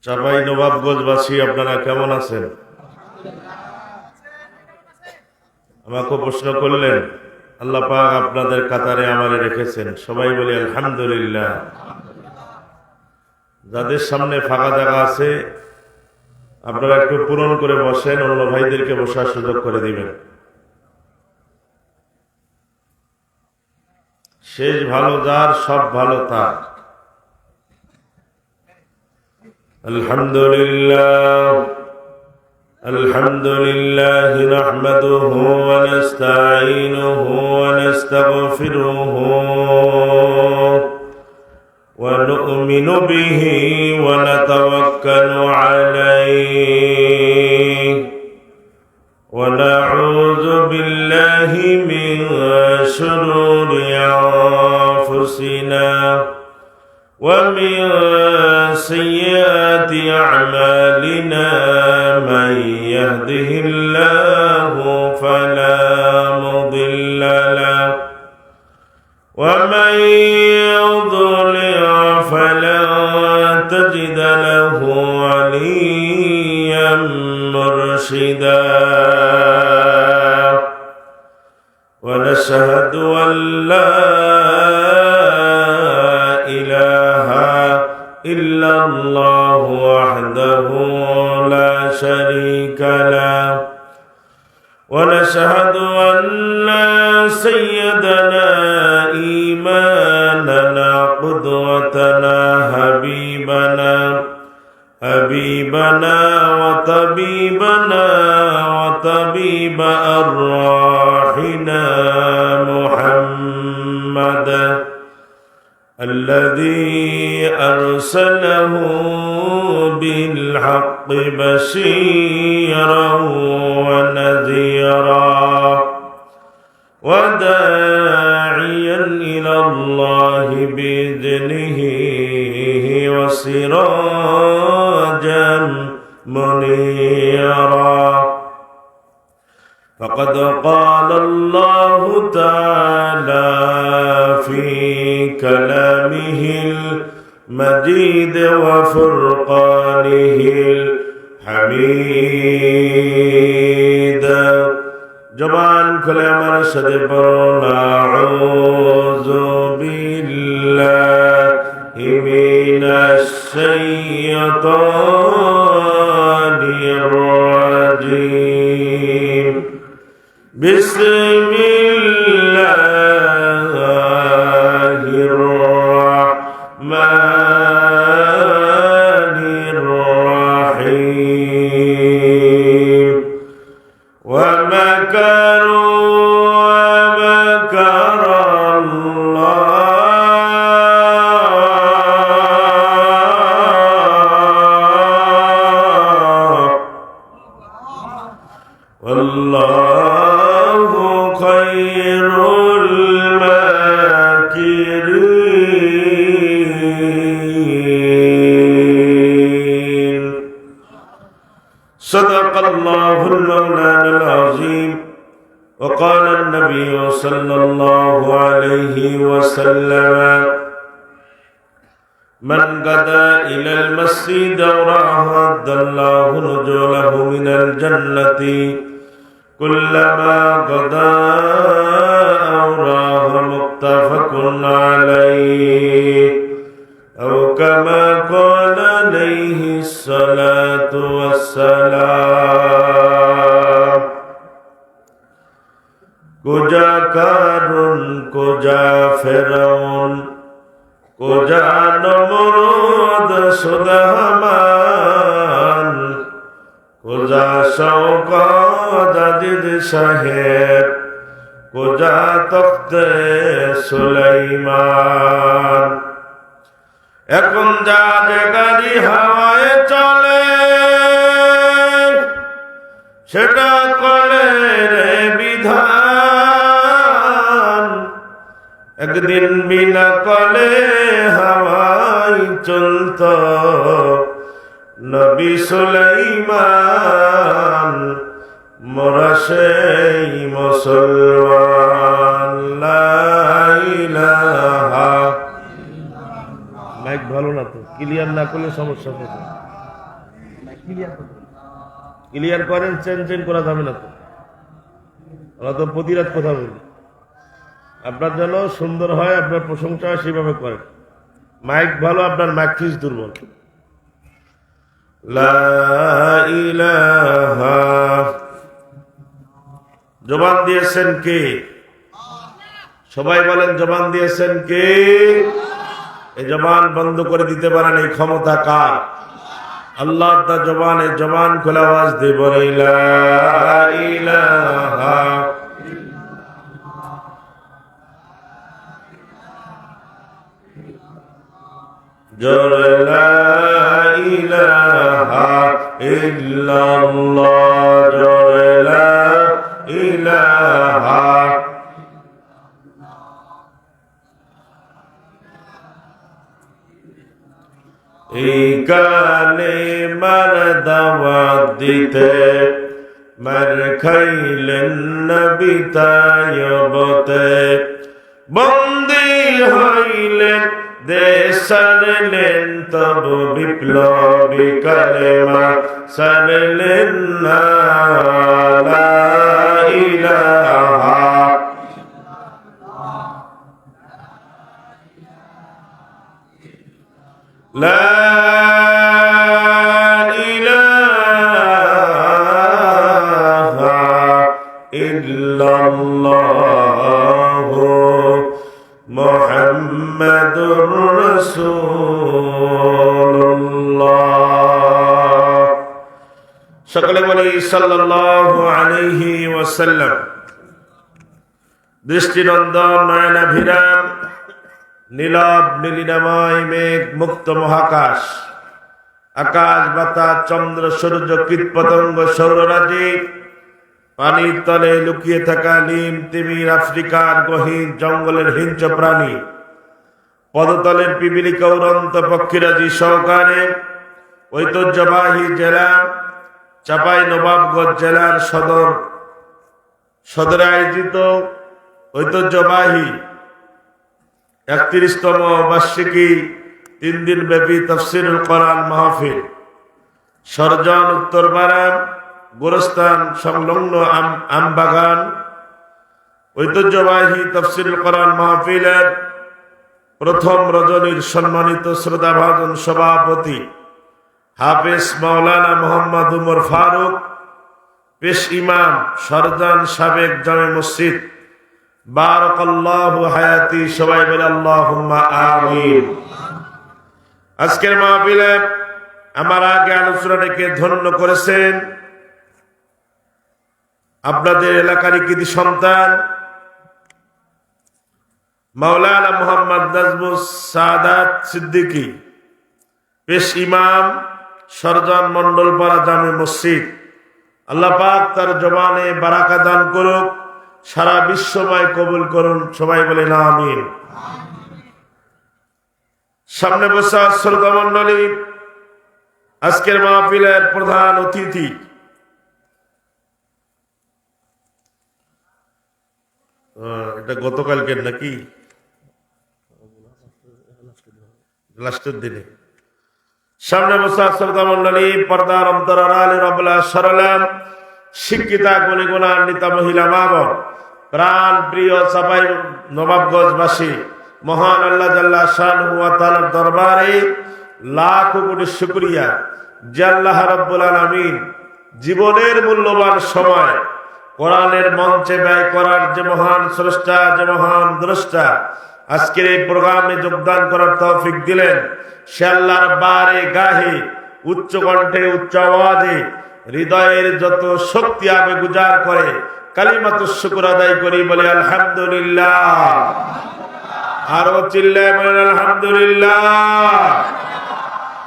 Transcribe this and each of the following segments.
চাঁপাই নবাবগঞ্জবাসী আপনারা কেমন আছেন? আমাকে প্রশ্ন করলেন, আল্লাহ পাক আপনাদের কাতারে আমারে রেখেছেন, সবাই বলি আলহামদুলিল্লাহ। যাদের সামনে ফাঁকা জায়গা আছে আপনারা একটু পূরণ করে বসেন, অন্য ভাইদেরকে বসার সুযোগ করে দিবেন। শেষ ভালো যার, সব ভালো তার। আলহামদুলিল্লাহ আলহামদুলিল্লাহ নাহমাদুহু ওয়া নাস্তাঈনুহু ওয়া নাস্তাগফিরুহু ওয়া নু'মিনু বিহি ওয়া নাতাওয়াক্কালু আলাইহি ওয়া নাউযু বিল্লাহি মিন শুরুরি আনফুসিনা ومن سيئات أعمالنا من يهده الله فلا مضل له ومن يضلل فلا تجد له وليا مرشدا ونشهد أن لا إلا الله وحده لا شريك له ونشهد أن سيدنا إيماننا قدوتنا حبيبنا وطبيب أرواحنا محمد الذي أرسله بالحق بشيرا ونذيرا وداعيا إلى الله بإذنه وسراجا منيرا فقد قال الله تعالى في كلامه المجيد وفرقانه الحميد جبان كلام رشد برنا أعوذ بالله من الشيطان الرجيم بسم الله الرحمن الرحيم ومكروا ومكر الله والله خير الماكرين صدق الله المولى العظيم وقال النبي صلى الله عليه وسلم من غدا إلى المسجد وراه أعد الله نزله من الجنة كلما غدا أوراه متفق عليه أو كما قال عليه الصلاة والسلام কুজা কারুন কুজা ফেরাউন কুজা নমরুদ সুদহামান কুজা শওকত আজিজ সাহেব কুজা তখতে সুলাইমান এখন জাহাজে গাড়ি হাওয়ায় চলে সেটা করে রে বিধান একদিন বিনা কলে হাওয়ায় চলত নবী সুলাইমান মোরা সেই মুসলমান লা ইলাহা। মাইক ভালো না তো, ক্লিয়ার না করলে সমস্যা হবে। ক্লিয়ার করেন, চেঞ্জ করা যাবে না তো। আমরা তো প্রতিরাত কথা বলি, আপনার যেন সুন্দর হয়, আপনার প্রশংসা হয়, সেভাবে করেন। মাইক ভালো, আপনার মাইক ফিস দুর্বল। লা ইলাহা, জবান দিয়েছেন কে? সবাই বলেন, জবান দিয়েছেন কে? এই জবান বন্ধ করে দিতে পারেন, এই ক্ষমতা কার? আল্লাহ। তা জবানে জবান খোলা আওয়াজ দিয়ে বলে লা ইলাহা, জোরে লা ইলাহা ইল্লাল্লাহ, জোরে লা ইলাহা। এই কালেমার দাওয়াত দিতে মার খাইলেন নবী তায়বতে, বন্দী হইলেন দেশ ছাড়লেন, তবু বিপ্লবী কালেমা ছাড়লেন না। লা ইলাহা, লা ইলাহা ইল্লাল্লাহু মুহাম্মাদুর রাসূলুল্লাহ। সকলে বলি সাল্লাল্লাহু আলাইহি ওয়াসাল্লাম। দৃষ্টিনন্দন নয়নাভিরাম নীলাভ নীলিনাময় মেঘ মুক্ত মহাকাশ, আকাশ বাতাস চন্দ্র সূর্য কীট পতঙ্গ সৌররাজি, পানির তলে লুকিয়ে থাকা নিম তিমির আফ্রিকার গহীন জঙ্গলের হিংস্র প্রাণী, পদতলের পিপিলিকা উড়ন্ত পক্ষীরাজি সহকারে ঐতিহ্যবাহী জেলা চাঁপাইনবাবগঞ্জ জেলার সদরে আয়োজিত ঐতিহ্যবাহী 31তম বার্ষিকী 3 দিন ব্যাপী তাফসীরুল কোরআন মাহফিল সরজন উত্তরপাড়া গোরস্থান সংলগ্ন আমবাগান ঐতিহ্যবাহী তাফসীরুল কোরআন মাহফিলের প্রথম রজনীর সম্মানিত শ্রোতাভাজন সভাপতি হাফেজ মাওলানা মোহাম্মদ উমর ফারুক, পেশ ইমাম সরজান সাবেক জামে মসজিদ, বারাকাল্লাহু হায়াতি। সবাই বলে আল্লাহুম্মা আমিন। আজকের মাহফিলে আমার আগে আলোচনাটাকে ধন্য করেছেন আপনাদের এলাকারই কৃতি সন্তান মাওলানা মোহাম্মদ নাজমুস সাদাত সিদ্দিকী, পেশ ইমাম সরজান মন্ডলপাড়া জামে মসজিদ। আল্লাহ পাক তার জবানে বারাকা দান করুক, সারা বিশ্বময় কবুল করুন। সবাই বলেন আমিন। সামনে বসা শ্রোতা মণ্ডলী, আজকের মাহফিলের প্রধান অতিথি এটা গতকালকের নাকি লাস্টের দিনে। সামনে বসা শ্রোতা মণ্ডলী, পর্দার অন্তরার আলী রবলা সরলাম শিক্ষিতা গুণীগুণান্বিত মহিলা মা বোন, প্রাণ প্রিয় চাপাই নবাবগঞ্জবাসী, মহান আল্লাহ জাল্লা শানহু ওয়া তাআলার দরবারে লাখো কোটি শুকরিয়া যে আল্লাহ রাব্বুল আলামিন জীবনের মূল্যবান সময় কোরআনের মঞ্চে ব্যয় করার যে মহান স্রষ্টা, যে মহান দ্রষ্টা, আজকের এই প্রোগ্রামে যোগদান করার তৌফিক দিলেন। সে আল্লাহর বারে গাহে উচ্চ কণ্ঠে উচ্চ আওয়াজে হৃদয়ের যত শক্তি আবেগ উজাড় করে কালিমাতুশ শুকর আদায় করি, বলে আলহামদুলিল্লাহ। আরো চিল্লায় বলেন আলহামদুলিল্লাহ,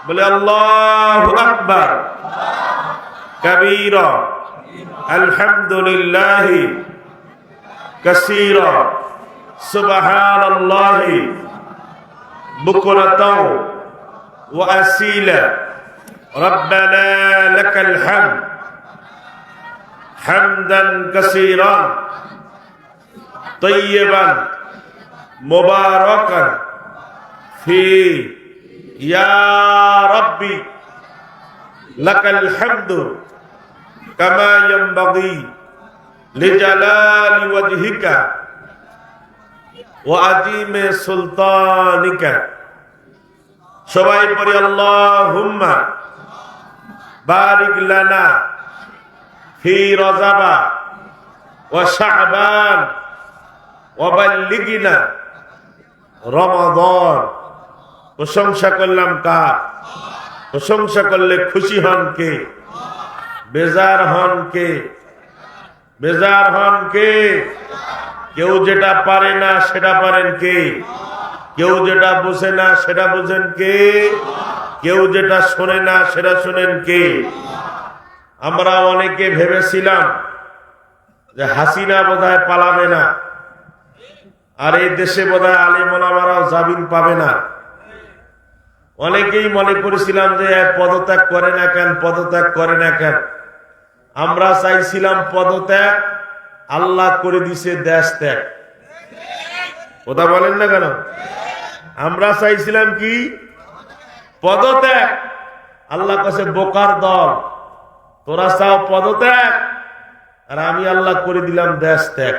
বলে আল্লাহু আকবার কাবীরা, আলহামদুলিল্লাহি কাসীরা, সুবহানাল্লাহি বুকরাতাও ওয়া আসীলা, রব্বানা লাকাল হামদ হামদান কাসীরান তাইয়্যিবান মুবারাকান ফি, ইয়া রাব্বি লাকাল হামদু কামা ইয়ানবাগি লিজালালি ওয়াজহিকা ওয়া আযীমি সুলতানিকা। সবাই পড়ি আল্লাহুম্মা বারিক লানা ফি রজাবা ওয়া শাবান ওয়া বাল্লিগনা রমাদান। প্রশংসা করলাম কার? প্রশংসা করলে খুশি হন কে? বেজার হন কে? বেজার হন কে? কেউ যেটা পারে না সেটা পারেন কে? কেউ যেটা বুঝে না সেটা বুঝেন কে? কেউ যেটা শোনে না সেটা শোনেন কে? আমরা অনেকে ভেবেছিলাম যে হাসিনা বোধহয় পালাবে না, আর এই দেশে বোধহয় আলেম ওলামারাও জামিন পাবে না। অনেকেই মনে করেছিলাম যে পদত্যাগ করে না কেন, পদত্যাগ করে না কেন। আমরা চাইছিলাম পদত্যাগ, আল্লাহ করে দিছে দেশ ত্যাগ। কথা বলেন না কেন? আমরা চাইছিলাম কি? পদত্যাগ। আল্লাহ কাছে বোকার দল, তোরা চাও পদত্যাগ, আর আমি আল্লাহ করে দিলাম দেশ ত্যাগ।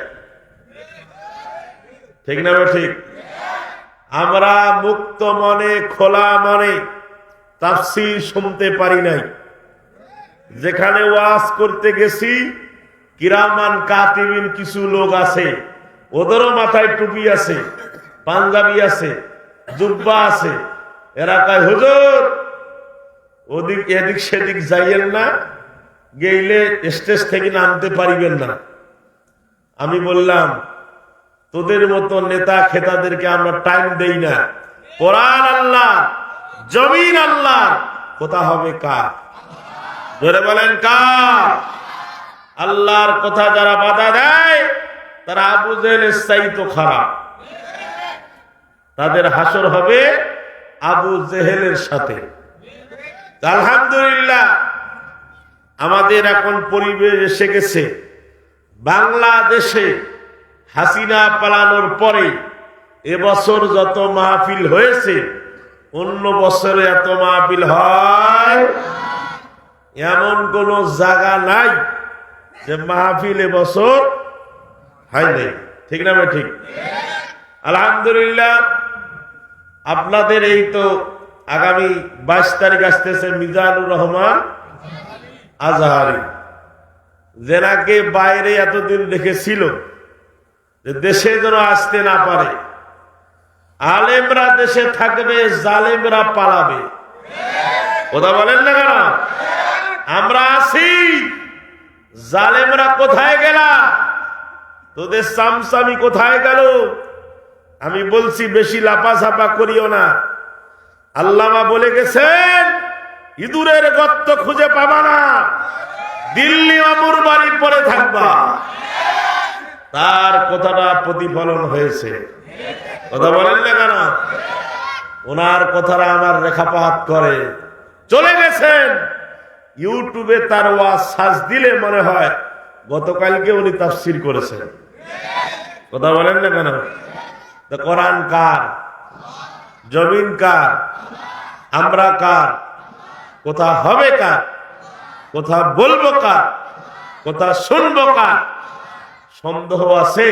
ঠিক না? ঠিক। আমরা মুক্ত মনে খোলা মনে তাফসীর শুনতে পারি নাই। যেখানে ওয়াজ করতে গেছি, কিরামান কাতিবিন কিছু লোক আছে, ওদেরও মাথায় টুপি আছে, পাঞ্জাবি আছে, জুব্বা আছে। এরা কয় হুজুর ওদিক এদিক সেদিক যাইয়েন না, গেইলে স্টেজ থেকে নামতে পারিবেন না। আমি বললাম তোদের মতো নেতা খেতাদেরকে আমরা টাইম দেই না। কোরআন আল্লাহ, জমিন আল্লাহ, কথা হবে কার? ধরে বলেন কার? আল্লাহর কথা যারা বাধা দেয় তারা আবু জেহেলের চাইতে খারাপ। তাদের হাসর হবে আবু জেহেলের সাথে। আলহামদুলিল্লাহ আমাদের এখন পরিবেশ এসে গেছে, বাংলাদেশে হাসিনা পালানোর পরে এবছর যত মাহফিল হয়েছে অন্য বছরে এত মাহফিল হয় এমন কোন জায়গা নাই যে মাহফিল এবছর হয় নাই। ঠিক না? ঠিক। আলহামদুলিল্লাহ আপনাদের এই তো আগামী 22 তারিখ আসতেছে মিজানুর রহমান আজহারি, যেনাকে বাইরে এতদিন রেখেছিল যে দেশে যেন আসতে না পারে। আলেমরা দেশে থাকবে, জালেমরা পালাবে। কথা বলেন না কেন? আমরা আছি, জালেমরা কোথায় গেলা? তোদের সামসামি কোথায় গেল? আমি বলছি বেশি লাপাঝাপা করিও না। আল্লামা বলে গেছেন ইঁদুরের গর্ত খুঁজে পাবা না, দিল্লি অমুর বাড়ির পরে থাকবা। তার কথাটা প্রতিফলন হয়েছে। কথা বলেন না কেন? ওনার কথাটা আমার রেখাপাত করে চলে গেছেন। ইউটিউবে তার ওয়াজ সার্চ দিলে মনে হয় গতকালকে উনি তাফসীর করেছেন। কথা বলেন না কেন? তো কোরআন কার? জমিন কার? আমরা কার? কথা হবে কার? কথা বলবো কার? কথা শুনবো কার? সন্দেহ আছে?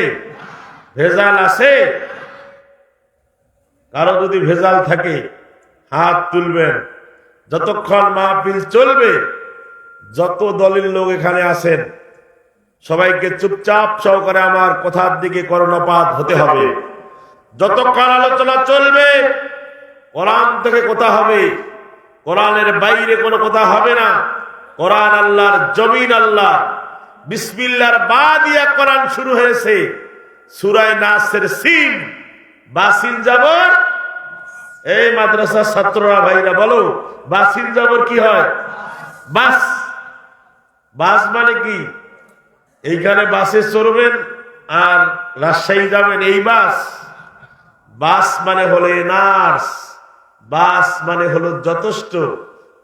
ভেজাল আছে? কারো যদি ভেজাল থাকে হাত তুলবেন। যতক্ষণ মাহফিল চলবে, যত দলের লোক এখানে আছেন সবাইকে চুপচাপ সহকারে আমার কথার দিকে কর্ণপাত হতে হবে। যতক্ষণ আলোচনা চলবে কোরআন থেকে কথা হবে, কোরআনের বাইরে কোনো কথা হবে না। কোরআন আল্লাহর, জমিন আল্লাহ। বিসমিল্লাহর বা দিয়া কোরআন শুরু হয়েছে। সূরা নাসের সিন, বাসিন যাবর। এই মাদ্রাসার ছাত্ররা ভাইরা বলো, বাসিন যাবর কি হয়? বাস। বাস মানে কি? এইখানে বাসে চড়বেন আর রাজশাহী যাবেন, এই বাস। বাস মানে হলো নার্স, বাস মানে হলো যথেষ্ট।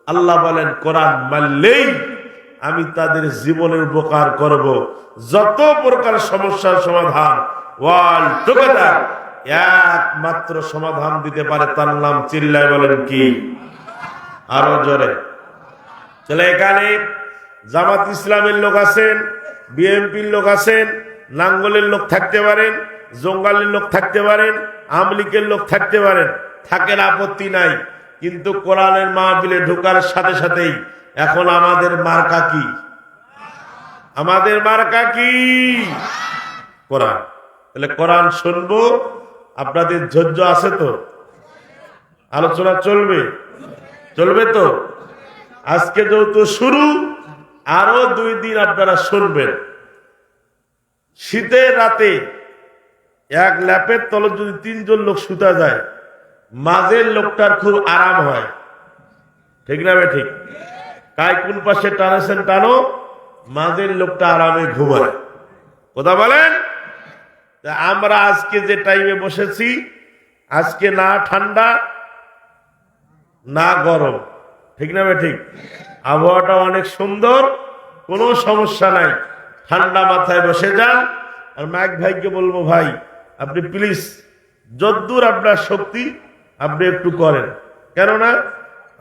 আল্লাহ বলেন কোরআন মানলেই আমি তাদের জীবনের উপকার করব। যত প্রকার সমস্যার সমাধান ওয়াল টুগেদার একমাত্র সমাধান দিতে পারে, তার নাম চিল্লায় বলেন কি? আরো জোরে। তাহলে এখানে জামাত ইসলামের লোক আছেন, বিএনপির লোক আছেন, নাঙ্গলের লোক থাকতে পারেন, জঙ্গালের লোক থাকতে পারেন, আওয়ামী লীগের লোক থাকতে পারেন, থাকেন, আপত্তি নাই। কিন্তু কোরআনের মাহফিলে ঢোকার সাথে সাথেই এখন আমাদের মার্কা কি? আমাদের মার্কা কি? কোরআন। তাহলে কোরআন শুনবো, আপনাদের ধৈর্য আছে তো? আলোচনা চলবে? চলবে তো? আজকে যেহেতু শুরু, আরো 2 দিন আপনারা শুনবেন। শীতের রাতে এক ল্যাপের তলে যদি 3 জন লোক শুতা যায়, মাঝের লোকটার খুব আরাম হয়, ঠিক না বে ঠিক? কায় কোন পাশে টানেছেন টানো, মাঝের লোকটা আরামে ঘুমায়। কথা বলেন? আমরা আজকে যে টাইমে বসেছি, আজকে না ঠান্ডা না গরম, ঠিক না বে ঠিক? আবহাওয়াটা অনেক সুন্দর, কোনো সমস্যা নাই। ঠান্ডা মাথায় বসে যান। আর মাইক ভাইকে বলবো, ভাই আপনি প্লিজ যদ্দূর আপনার শক্তি আপনি একটু করেন, কেননা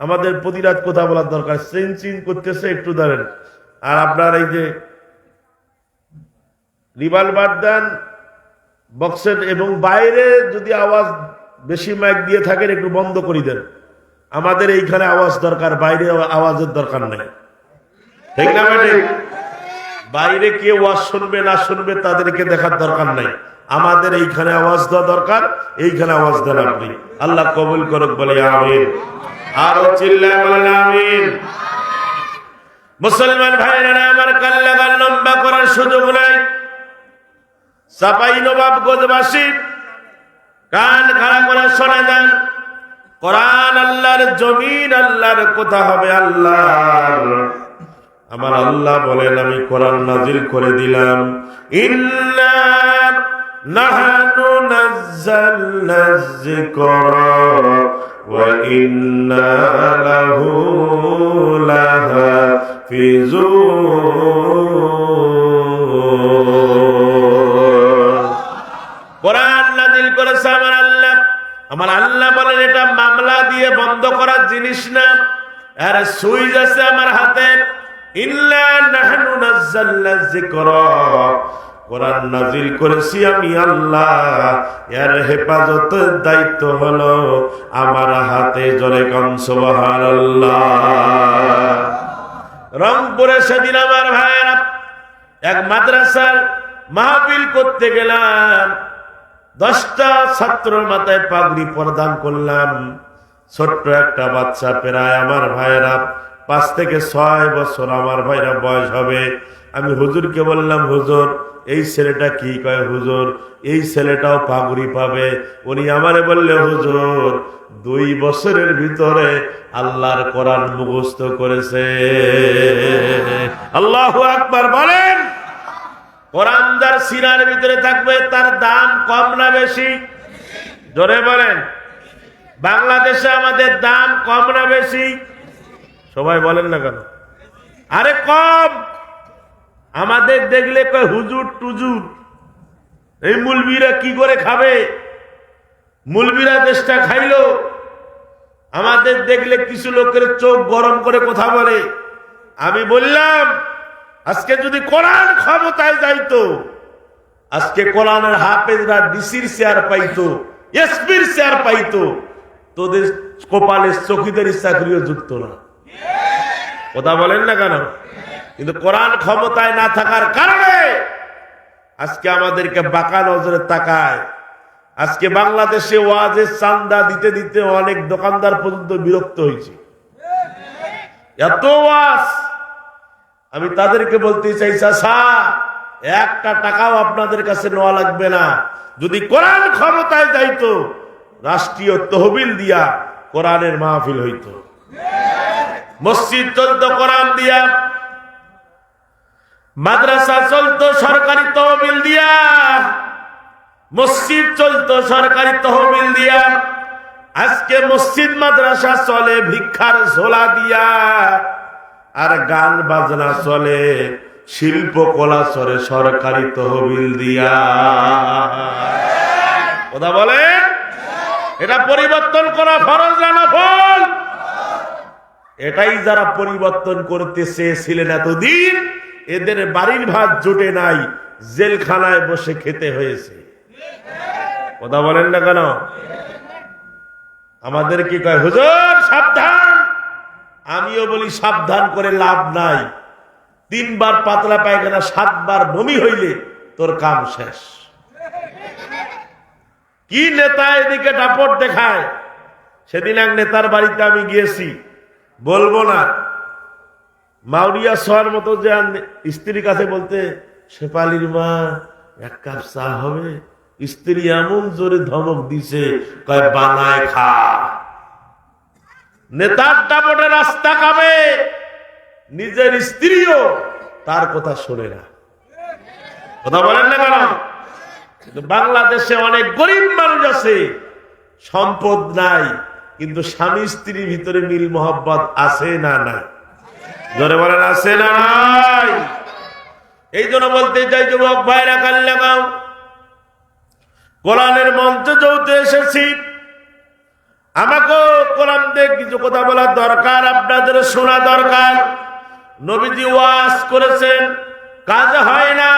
আমাদের প্রতিরাত কথা বলার দরকার। চিন করতেছে, একটু দাঁড়েন। আর আপনার এই যে রিভলভার দেন বক্সের, এবং বাইরে যদি আওয়াজ বেশি মাইক দিয়ে থাকেন একটু বন্ধ করে দেন। আমাদের এইখানে আওয়াজ দরকার, বাইরে আওয়াজের দরকার নেই, ঠিক না ম্যাডাম? বাইরে কে ওয়াজ শুনবে না শুনবে তাদেরকে দেখার দরকার নাই, আমাদের এইখানে আওয়াজ দেওয়া দরকার। এইখানে আওয়াজ দেন আপনি। আল্লাহ কবুল করুক, বলে আমিন। আর চিল্লায় বলেন আমিন। মুসলমান ভাইরা আমার, কাল্লা লম্বা করার সুযোগ নাই। চাপাই নবাবগঞ্জবাসী কান খাড়া করে শোনা যান। কোরআন আল্লাহর জমিন, আল্লাহর কথা হবে আল্লাহর। আমার আল্লাহ বলেন, আমি কোরআন নাজিল করে দিলাম। ইন্না নাহনু নাযালনা যিকরা ওয়া ইন্না লাহু লাহাফিজুন। কোরআন নাজিল করেছে আমার আল্লাহ। আমার আল্লাহ বলেন, এটা মামলা দিয়ে বন্ধ করার জিনিস না, আর সুইচ আছে আমার হাতে। ইল্লা নাহনু নাযালনা যিকরা, কোরআন নাজিল করেছি আমি আল্লাহ, এর হেফাজতের দায়িত্ব হলো আমার হাতে। জোরে কোন সুবহানাল্লাহ। রংপুরে সেদিন আমার ভাইয়েরা এক মাদ্রাসার মাহফিল করতে গেলাম। 10টা ছাত্রের মাথায় পাগড়ি প্রদান করলাম। ছোট্ট একটা বাচ্চা, প্রায় আমার ভাইয়েরা 5 থেকে 6 বছর আমার ভাইরা বয়স হবে। আমি হুজুরকে বললাম, হুজুর এই ছেলেটা কি? কয়, হুজুর এই ছেলেটাও পাগড়ি পাবে। উনি আমারে বললে, হুজুর 2 বছরের ভিতরে আল্লাহর কোরআন মুখস্থ করেছে। আল্লাহু আকবার বলেন। কোরআন যার সিনার ভিতরে থাকবে তার দাম কম না বেশি? জোরে বলেন। বাংলাদেশে আমাদের দাম কম না বেশি? সবাই বলেন না কেন? আরে কম। আমাদের দেখলে কয় হুজুর টুজুর, এই মুলবিরা কি করে খাবে? মুলবিরা দেশটা খাইলো। আমাদের দেখলে কিছু লোকের চোখ গরম করে কথা বলে। আমি বললাম, আজকে যদি কোরআন ক্ষমতায় যাইতো, আজকে কোরআনের হাফেজরা ডিসির চেয়ার পাইতো, এসপির চেয়ার পাইতো, তোদের কপালে চৌকিদারির চাকরিও যুক্ত না। কথা বলেন না কেন? কিন্তু কোরআন ক্ষমতায় না থাকার কারণে আজকে আমাদেরকে বাঁকা নজরে তাকায়। আজকে বাংলাদেশে ওয়াজের চান্দা দিতে দিতে অনেক দোকানদার পর্যন্ত বিরক্ত হয়েছে। এত ওয়াজ। আমি তাদেরকে বলতে চাই, চাচা 1টা টাকাও আপনাদের কাছে নেওয়া লাগবে না। যদি কোরআন ক্ষমতায় যাইতো, রাষ্ট্রীয় তহবিল দিয়া কোরআনের মাহফিল হইতো। মসজিদ চলতো কোরআন দিয়া, মাদ্রাসা চলতো সরকারি তহবিল দিয়া, মসজিদ চলতো সরকারি তহবিল দিয়া। আজকে মসজিদ মাদ্রাসা চলে ভিক্ষার ঝোলা দিয়া, আর গান বাজনা চলে, শিল্পকলা চলে সরকারি তহবিল দিয়া। কথা বলেন, এটা পরিবর্তন করা ফরজ না নফল? এটাই যারা পরিবর্তন করতে চেয়েছিলেন এতদিন, এদের বাড়ির ভাত জোটে নাই, জেলখানায় বসে খেতে হয়েছে। কথা বলেন না কেন? আমাদের কি কয়, হুজুর সাবধান। আমিও বলি সাবধান করে লাভ নাই। 3 বার পাতলা পায়খানা, 7 বার বমি হইলে তোর কাম শেষ। কি নেতা এদিকে দাপট দেখায়। সেদিন এক নেতার বাড়িতে আমি গিয়েছি, বলবো না, মাউরিয়া শহর মতো যে স্ত্রীর কাছে বলতে, শেফালির মা 1 কাপ চা হবে? স্ত্রী এমন জোরে ধমক দিছে, কয় বানায় খা। নেতার দাপটে রাস্তা কামে, নিজের স্ত্রীও তার কথা শোনে না। কথা বলেন না কেন? বাংলাদেশে অনেক গরিব মানুষ আছে, সম্পদ নাই, কিন্তু স্বামী স্ত্রীর ভিতরে মিল মোহব্বত আছে না নাই? জোরে বলেন আছে না নাই? এই জন্য বলতে চাই, যুবক ভাইরা কান লাগাও। কোরআনের মঞ্চে যৌতে এসেছি, আমাকে কোরআন দিয়ে কিছু কথা বলার দরকার, আপনাদের শোনা দরকার। নবীজি ওয়াজ করেছেন, কাজ হয় না।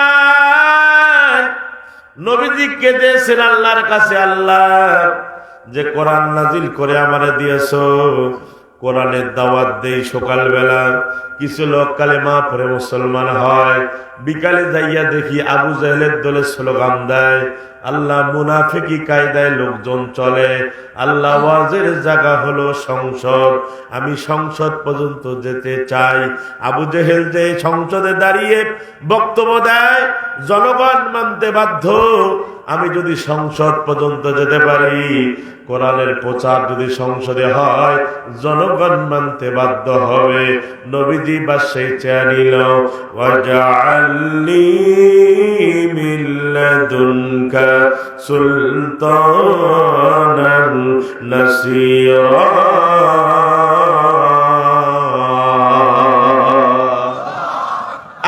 নবীজি কেঁদেছেন আল্লাহর কাছে, আল্লাহ যে কোরআন নাজিল করে আমারে দিয়েছো, কোরআনের দাওয়াত দেই সকালবেলা, কিছু লোক কালেমা পড়ে মুসলমান হয়, বিকালে যাইয়া দেখি আবু জাহেলের দলে স্লোগান দেয়। আল্লাহ, মুনাফিকি কায়দায় লোকজন চলে। আল্লাহ, ওয়াজের জায়গা হলো সংসদ, আমি সংসদ পর্যন্ত যেতে চাই। আবু জেহেল যে সংসদে দাঁড়িয়ে বক্তব্য দেয়, জনগণ মানতে বাধ্য। আমি যদি সংসদ পর্যন্ত যেতে পারি, কোরআনের প্রচার যদি সংসদে হয়, জনগণ মানতে বাধ্য হবে। নবীজি বাসায় চেয়ে নিল, ওয়াজআলনি মিন লাদুনকা সুলতানান নাসীরা।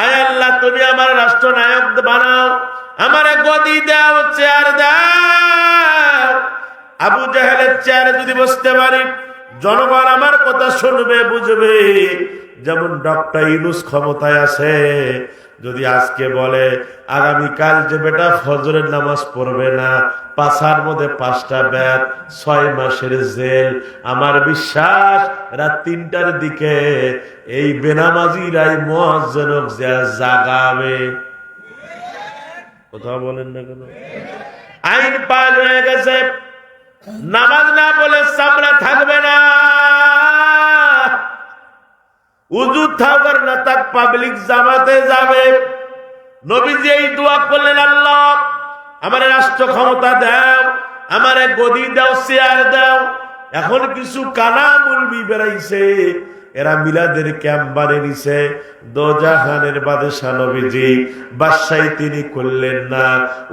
আয় আল্লাহ, তুমি আমার রাষ্ট্রনায়ক বানাও, আমার গদি দাও, চেয়ার দাও। আবু জাহেলের চেয়ারে যদি বসতে পারি, জনগণ আমার কথা শুনবে, বুঝবে। যেমন ডক্টর ইউনূস ক্ষমতায় আছে, যদি আজকে বলে আগামীকাল যে বেটা ফজরের নামাজ পড়বে না, পাছার মধ্যে 5টা ব্যাট, 6 মাসের জেল, আমার বিশ্বাস রাত 3টার দিকে এই বেনামাজিরাই মুয়াজ্জিনক জাগাবে। কথা বলেন না কেন? আইন পাস হয়ে গেছে, নামাজ না বলে সামনে থাকবে না। উযু থাকার না তাক পাবলিক জামাতে যাবে। নবীজি এই দোয়া করলেন, আল্লাহ আমার রাষ্ট্র ক্ষমতা দাও, আমারে গদি দাও, চেয়ার দাও। এখন কিছু কানা মুলবি বেরাইছে, এরা মিলাদের ক্যাম্প বানিয়ে নিছে। দোজাহানের বাদশা নবীজি বাদশাহী তিনি করলেন না,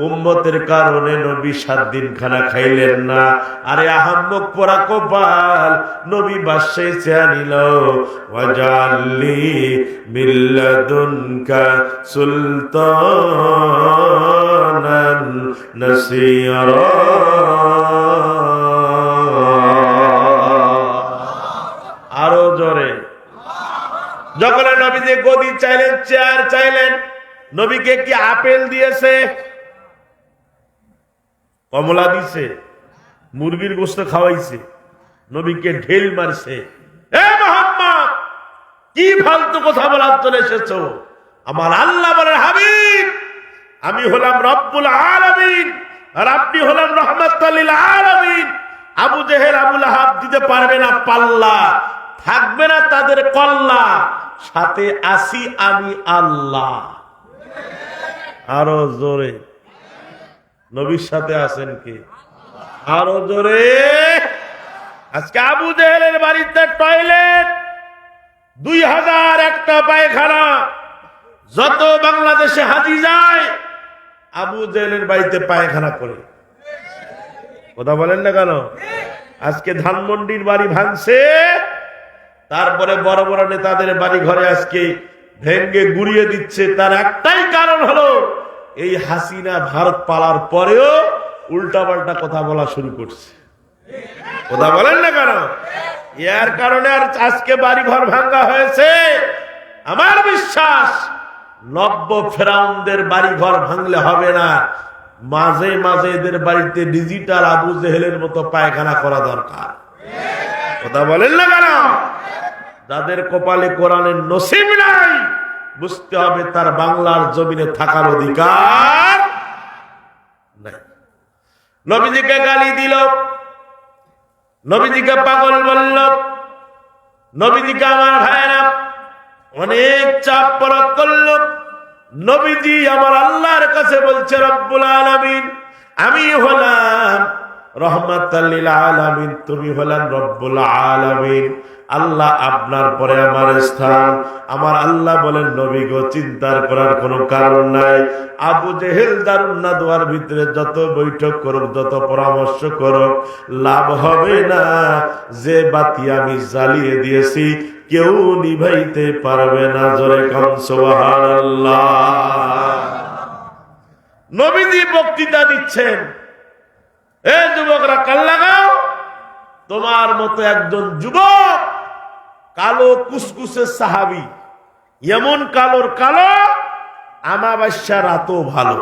উম্মতের কারণে নবী 7 দিন খানা খাইলেন না। আরে আহাম্মক পোড়া কপাল, নবী বাদশাহী চেয়ে নিল, ওয়াজআলনি মিন লাদুনকা সুলতানান নাসীরা। আরো জোরে। যখন নবীজি গদি চাইলেন, চেয়ার চাইলেন, নবীকে কি আপেল দিয়েছে? কমলা দিছে? মুরগির গোশত খাওয়াইছে? নবীকে ঢেল মারছে, এ মুহাম্মদ কি ফালতু কথা বলার চলে এসেছো? আমার আল্লাহ বলেন, হাবিব আমি হলাম রব্বুল আলামিন, আর আপনি হলেন রাহমাতুল লিল আলামিন। আবু জেহেল, আবু লাহাব দিতে পারবে না পাল্লা, থাকবে না তাদের কল্লা, সাথে আসি আমি আল্লাহ। আরো জোরে। নবীর সাথে আছেন কি? আরো জোরে। আজকে আবু জেহেলের বাড়িতে টয়লেট, 2001টা পায়খানা। যত বাংলাদেশে হাজি যায়, আবু জেহেলের বাড়িতে পায়খানা করে। কথা বলেন না কেন? আজকে ধানমন্ডির বাড়ি ভাঙছে, তারপরে বড় বড় নেতাদের বাড়ি ঘরে আজকে ভেঙ্গে গুড়িয়ে দিচ্ছে। তার একটাই কারণ হলো, এই হাসিনা ভারত পালার পরেও উল্টাপাল্টা কথা বলা শুরু করছে। কথা বলেন না কেন? এর কারণে আর আজকে বাড়ি ঘর ভাঙ্গা হয়েছে। আমার বিশ্বাস নব্য ফেরাউনদের বাড়ি ঘর ভাঙলে হবে না, মাঝে মাঝে এদের বাড়িতে ডিজিটাল আবু জেহেলের মতো পায়খানা করা দরকার। কথা বলেন না কেন? যাদের কপালে কোরআনের নসিব নাই, বুঝতে হবে তার বাংলার জমিনে থাকার অধিকার নাই। নবীজিকে গালি দিল, নবীজিকে পাগল বলল, নবীজিকে আমার ভাইরা অনেক চাপ প্রয়োগ করল। নবীজি আমার আল্লাহর কাছে বলছে, রব্বুল আলামিন, আমি হলাম রহমাতাল লিল আলামিন, তুমি হলেন রব্বুল আলামিন। আল্লাহ আপনার পরে আমার স্থান। আমার আল্লাহ বলেন, নবী গো, চিন্তার করার কোনো কারণ নাই। আবু জেহেল দারুন নাদওয়ার ভিতরে যত বৈঠক করুক, যত পরামর্শ করুক, লাভ হবে না। যে বাতি আমি জ্বালিয়ে দিয়েছি কেউ নিভাইতে পারবে না। জোরে কাম সুবহানাল্লাহ। নবীজি বক্তৃতা দিচ্ছেন, এ যুবকরা কান লাগাও, তোমার মতো একজন যুবক, কালো কুসকুসে সাহাবী, এমন কালোর কালো আমাবাস্যা রাতও ভালো।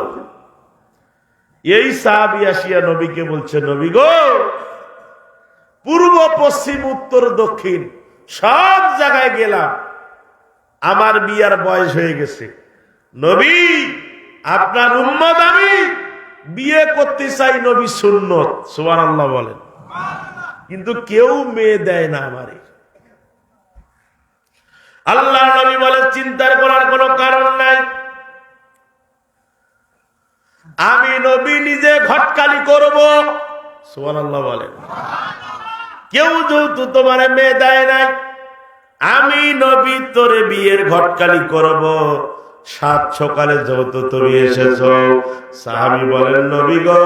এই সাহাবী আসিয়া নবীকে বলছে, নবী গো, পূর্ব পশ্চিম উত্তর দক্ষিণ সব জায়গায় গেলাম, আমার বিয়ার বয়স হয়ে গেছে। নবী, আপনার উম্মত আমি, বিয়ে করতে চাই, নবী সুন্নত। সুবহানাল্লাহ বলেন। কিন্তু কেউ মেয়ে দেয় না আমারে। আল্লাহ নবী বলে, চিন্তার করার কোনো কারণ নাই। আমি নবী নিজে ঘটকালি করব। সুবহানাল্লাহ বলেন। কেউ যেহেতু তোমার মেয়ে দেয় নাই, আমি নবী তোরে বিয়ের ঘটকালি করব। সাত সকালে যেহেতু তুমি এসেছ, সাহাবী বলেন, নবী গো,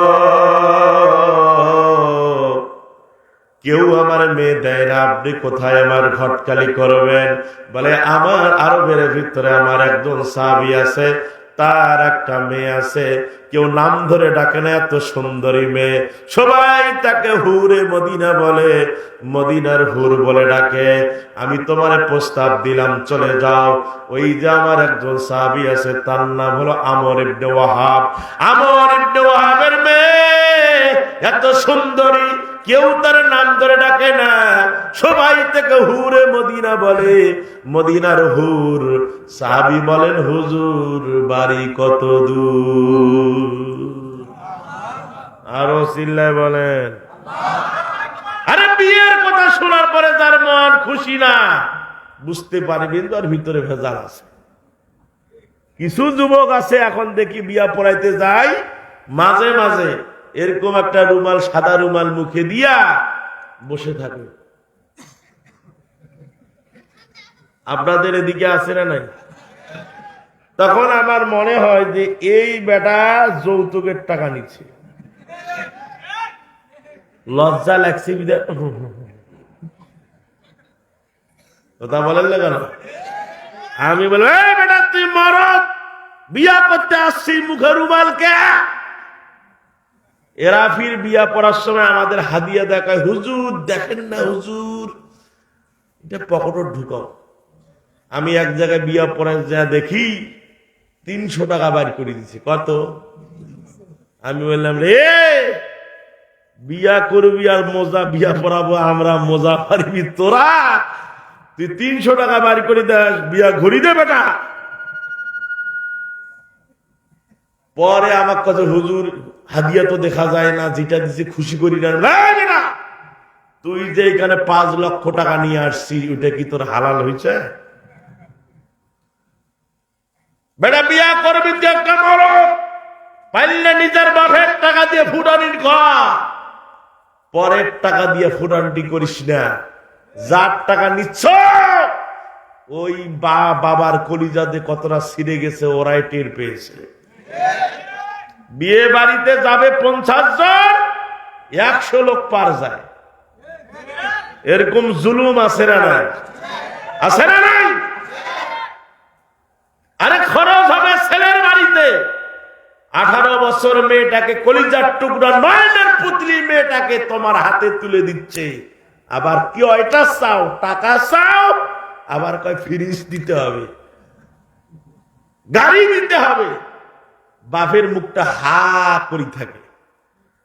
কেউ আমার মেয়ে দেয় না, আপনি কোথায় আমার ঘটকালি করবেন? বলে, আমার আরবের ভিতরে আমার একজন সাহাবী আছে, তার একটা মেয়ে আছে, কেউ নাম ধরে ডাকে না, এত সুন্দরী মেয়ে, সবাই তাকে হুরে মদিনা বলে, মদিনার হুর বলে ডাকে। আমি তোমার প্রস্তাব দিলাম, চলে যাও। ওই যে আমার একজন সাহাবী আছে, তার নাম হলো আমর ইবনে ওয়াহাব। আমর ইবনে ওয়াহাবের মেয়ে এত সুন্দরী, কেউ তার নাম ধরে ডাকে না, সবাই তাকে হুরে মদিনা বলে, মদিনার হুর। সাহাবী বলেন, হুজুর বাড়ি কত দূর? আরো চিল্লায় বলেন। আরে বিয়ের কথা শোনার পরে যার মন খুশি না, বুঝতে পারবেন তার ভিতরে ভেজাল আছে। কিছু যুবক আছে, এখন দেখি বিয়া পড়াইতে যায়, মাঝে মাঝে এরকম একটা রুমাল, সাদা রুমাল মুখে দিয়া বসে থাকে। আপনাদের এদিকে আছে না নাই? তখন আমার মনে হয় যে এই বেটা যৌতুকের টাকা নিচ্ছে। লজ্জা লাগছে, কথা বলেন না কেন? আমি বলবো, এই বেটা, তুই মরদ, বিয়া করতে আসছি, মুখে রুমাল কে? এরা ফির বিয়া পড়ার সময় আমাদের হাদিয়া দেখায়, হুজুর দেখেন না, হুজুর এটা পকেটে ঢুকাও। আমি এক জায়গায় বিয়া পড়ায় যা দেখি 300 টাকা বাইর করে দিচ্ছে। কত? আমি বললাম, রে বিয়া করবি আর মজা, বিয়া পড়াবো আমরা, মজা পারবি তোরা? তুই 300 টাকা বাইর করে দেস, বিয়া ঘুরি দে বেটা। পরে আমার কাছে, হুজুর হাদিয়া তো দেখা যায় না, যেটা দিচ্ছে খুশি করি না। তুই যে এখানে 5 লক্ষ টাকা নিয়ে আসছি, ওইটা কি তোর হালাল হয়েছে? বেটা বিয়া করবি তুই একটা মরদ, পাইলে নিজের বাপের টাকা দিয়ে ফুটানি কর, পরের টাকা দিয়ে ফুটানি করিস না। যার টাকা নিচ্ছ, ওই বাবার কলিজাতে কতটা ছিঁড়ে গেছে, ওরাই টের পেয়েছে। বিয়ে বাড়িতে যাবে 50 জন, 100 লোক পার যায়। এরকম জুলুম আছে না নাই? আছে না নাই? আরে খরচ হবে ছেলের বাড়িতে, 18 বছর মেয়েটাকে, কলিজার টুকরা নয়নের পুতলি মেয়েটাকে তোমার হাতে তুলে দিচ্ছে, আবার কি ওইটা চাও, টাকা চাও, আবার কয় ফ্রিজ দিতে হবে, গাড়ি দিতে হবে। বাপের মুখটা হা করি থাকে।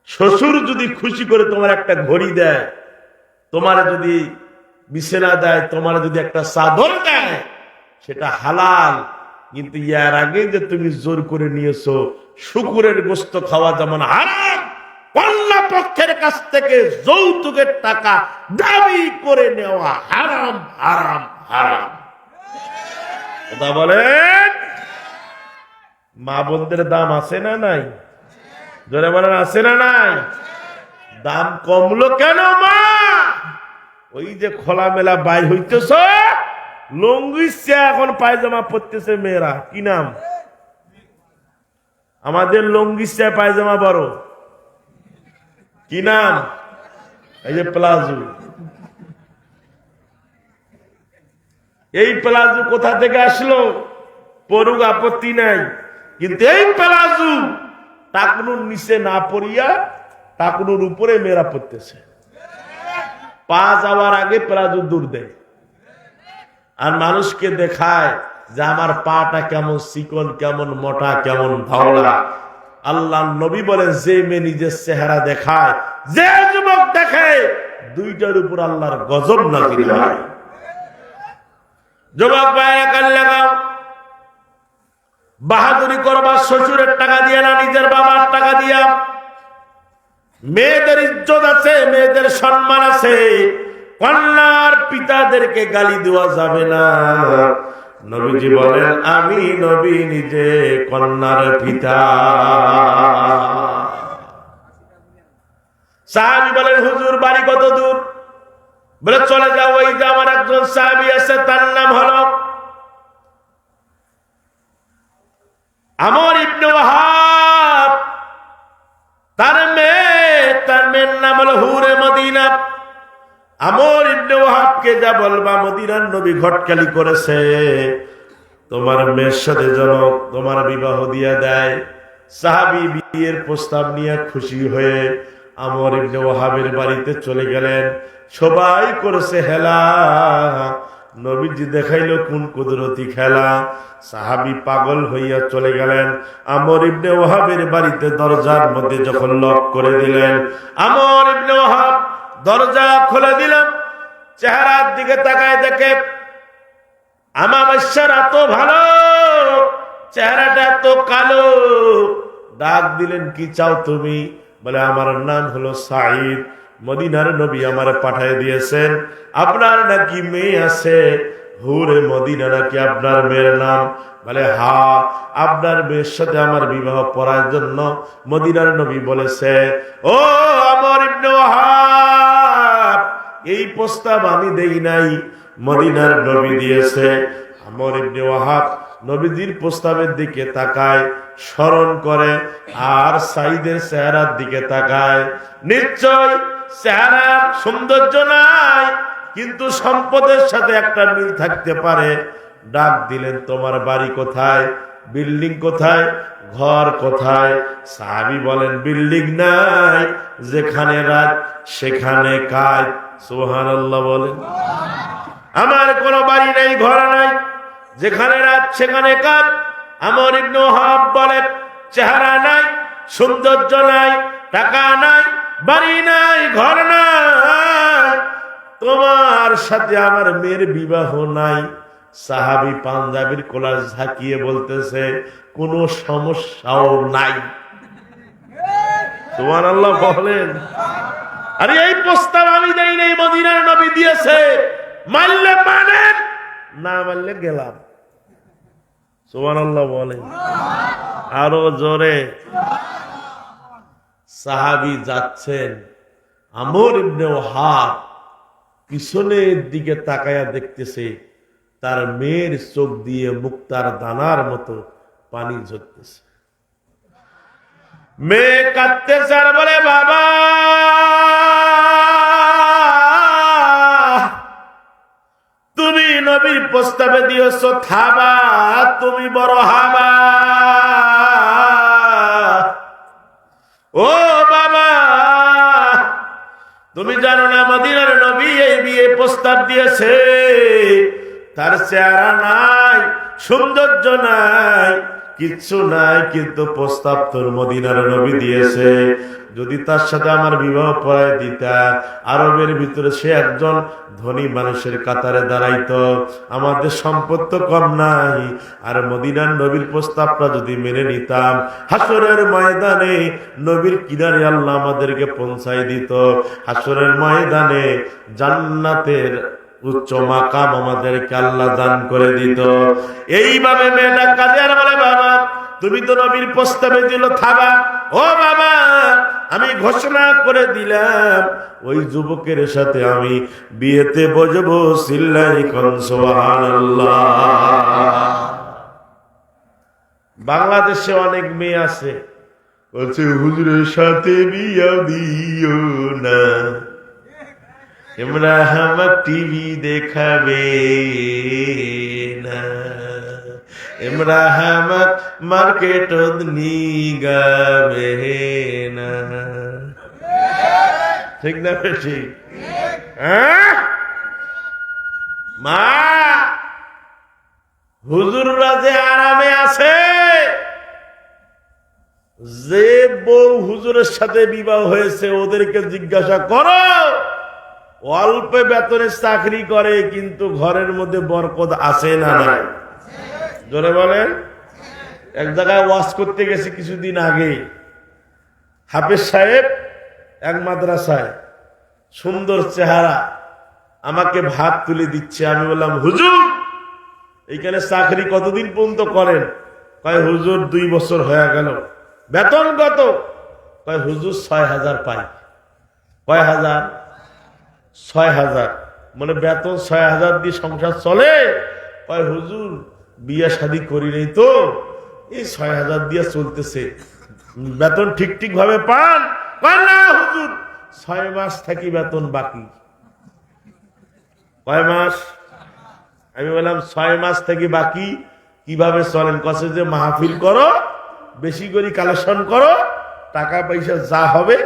শ্বশুর যদি খুশি করে তোমার একটা ঘড়ি দেয়, তোমার যদি বিছানা দেয়, তোমার যদি একটা চাদর দেয়, সেটা হালাল। কিন্তু ইয়ার আগে যে তুমি জোর করে নিয়েছো, শুকুরের গোস্ত খাওয়া যেমন হারাম, কন্যা পক্ষের কাছ থেকে যৌতুকের টাকা দাবি করে নেওয়া হারাম, হারাম, হারাম। কথা বলেন। মা বোনদের দাম আছে না নাই? জোরে বলেন, আছে না নাই? দাম কমলো কেন মা? ওই যে খোলামেলা বাইর হইতেছ, লুঙ্গি এখন পায়জামা পরতেছে মেয়েরা। কি নাম? আমাদের লুঙ্গি পায়জামা বড়। কি নাম? এই যে প্লাজো। এই প্লাজো কোথা থেকে আসলো? পরুক, আপত্তি নাই, কিন্তু এই প্লাজো টাকনুর নিচে না পড়িয়া টাকনুর উপরে মেয়েরা পড়তেছে। পা যাওয়ার আগে প্লাজো দূর দেয় আর মানুষকে দেখায় যে আমার পাটা কেমন চিকন, কেমন মোটা, কেমন ভাওলা। আল্লাহ নবী বলেন, যে মেয়ে নিজের চেহারা দেখায়, যে যুবক দেখে, দুইটার উপর আল্লাহর গজব নাযিল হয়। যুবক ভাইরা কান লাগাও, বাহাদুরি করবা শ্বশুরের টাকা দিয়া না নিজের বাবার টাকা দিয়া। মেয়েদের ইজ্জত আছে, মেয়েদের সম্মান আছে। কন্যার পিতাদেরকে গালি দেওয়া যাবে না। নবীজি বলেন, আমি নবী নিজে কন্যার পিতা। সাহাবী বলেন, হুজুর বাড়ি কত দূর? বলে চলে যাও, ওই যে আমার একজন সাহাবী আছে, তার নাম হলো আমর ইবনে ওয়াহাব। তার মেয়ের নাম হলো হুরে মদিনা। আমর ইবনে ওয়াহাবকে যা বলবা, মদিনার নবী ঘটকালি করেছে, তোমার মেয়ের সাথে যেন তোমার বিবাহ দিয়া দেয়। সাহাবী বিয়ের প্রস্তাব নিয়ে খুশি হয়ে আমর ইবনে ওয়াহাবের বাড়িতে চলে গেলেন। সবাই করেছে হেলা, নবীজি দেখাইলো কোন কুদরতি খেলা। সাহাবী পাগল হইয়া চলে গেলেন আমর ইবনে ওয়াহাবের বাড়িতে। দরজার মধ্যে যখন লক করে দিলেন, আমর ইবনে ওয়াহাব দরজা খুলে দিলাম, চেহারার দিকে তাকায় দেখে আমাবাস্যার এত ভালো, চেহারাটা এত কালো। ডাক দিলেন, কি চাও তুমি? বলে, আমার নাম হলো সাঈদ, মদিনার নবী আমার পাঠিয়ে দিয়েছেন, আপনার নাকি মেয়ে আছে। হুরে মদিনা নাকি আপনার মেয়ের নাম? বলে, হা, আপনার মেয়ের সাথে আমার বিবাহ করার জন্য মদিনার নবী বলেছে। ও আমর ইবনে ওয়াহাব, এই প্রস্তাব আমি দেই নাই, মদিনার নবী দিয়েছে। আমর ইবনে ওয়াহাব নবীজির প্রস্তাবের দিকে তাকায়, স্মরণ করে, আর সাঈদের চেহারার দিকে তাকায়। নিশ্চয় চেহারার সৌন্দর্য নাই, কিন্তু সম্পদের সাথে একটা মিল থাকতে পারে। ডাক দিলেন, তোমার বাড়ি কোথায়? বিল্ডিং কোথায়? ঘর কোথায়? সাহাবী বলেন, বিল্ডিং নাই, যেখানে রাত সেখানে কাজ। সুবহানাল্লাহ বলেন। আমার কোনো বাড়ি নাই, ঘর নাই, যেখানে রাত সেখানে কাজ। আমর ইবনে ওয়াহাব বলে, চেহারা নাই, সৌন্দর্য নাই, টাকা নাই, বাড়ি নাই, ঘর নাই, তোমার সাথে আমার মেয়ের বিবাহ নাই। সাহাবী পাঞ্জাবির কলার ঝাঁকিয়ে বলতেছে, কোনো সমস্যাও নাই। সুবহানাল্লাহ বলেন। আরে এই প্রস্তাব আমি দেই নাই, মদিনার নবী দিয়েছে। মানলে মানেন, না মানলে গেলাম। সুবহানাল্লাহ বলেন আরো জোরে। সাহাবী যাচ্ছেন, আমর ইবনে ওয়াহাব পিছনের দিকে তাকায়া দেখতেছে, তার মেয়ের চোখ দিয়ে মুক্তার দানার মতো পানি ঝরতেছে। মেয়ে কাঁদতেছে আর বলে, বাবা, তুমি নবীর প্রস্তাবে দিয়েছো থাবা, তুমি বড় হাবা। ও বাবা, তুমি জানো না মদিনার নবী প্রস্তাব দিয়েছে, তার চেহারা নাই, সৌন্দর্য নাই, কিচ্ছু নাই, কিন্তু প্রস্তাব তোর মদিনার নবী দিয়েছে। যদি তার সাথে আমার বিবাহ পড়ায় দিতা, আরবের ভিতরে সে একজন ধনী মানুষের কাতারে দাঁড়াইতো, আমাদের সম্পদ তো কম নাই, আর মদিনার নবীর প্রস্তাবটা যদি মেনে নিতাম, হাসরের ময়দানে নবীর কিনারে আল্লাহ আমাদেরকে পৌঁছাই দিত, হাসরের ময়দানে জান্নাতের উচ্চ মাকাম আমাদেরকে আল্লাহ দান করে দিত। এইভাবে মেয়েটা কাঁদে আর বলে, বাবা তুমি তো নবীর প্রস্তাবে দিল থাবা, ও বাবা আমি ঘোষণা করে দিলাম ওই যুবকের সাথে আমি বিয়েতে বসবো, চিল্লাই কোন সুবহানাল্লাহ। বাংলাদেশে অনেক মেয়ে আছে বলছে হুজুরের সাথে বিয়ে দিও না, এমরা আমার টিভি দেখাবে না, এমরা আমার মার্কেট নিগাবে না। ঠিক না বেশি? মা হুজুররা যে আরামে আছে, যে বউ হুজুরের সাথে বিবাহ হয়েছে ওদেরকে জিজ্ঞাসা করো, অল্প বেতনে চাকরি করে কিন্তু ঘরের মধ্যে বরকত আছে না নাই? জোরে বলেন। এক জায়গায় ওয়াজ করতে গেছি কিছুদিন আগে, হাফেজ সাহেব এক মাদ্রাসায়, সুন্দর চেহারা, আমাকে ভাত তুলে দিচ্ছে। আমি বললাম হুজুর এইখানে চাকরি কতদিন পর্যন্ত করেন? কয় হুজুর 2 বছর হয়ে গেল। বেতন কত? কয় হুজুর 6,000 পাই। কয় হাজার? 6,000। মানে বেতন 6,000 দিয়ে সংসার চলে? কয় হুজুর বিয়ে শাদী করি নেই তো, এই 6,000 দিয়ে চলতেছে। বেতন ঠিক ঠিক ভাবে পান? কয় না হুজুর 6 মাস থাকি বেতন বাকি। কয় মাস? আমি বললাম 6 মাস থেকে বাকি, কিভাবে চলেন? কছে যে মাহফিল করো, বেশি করে কালেকশন করো, টাকা পয়সা যা হবে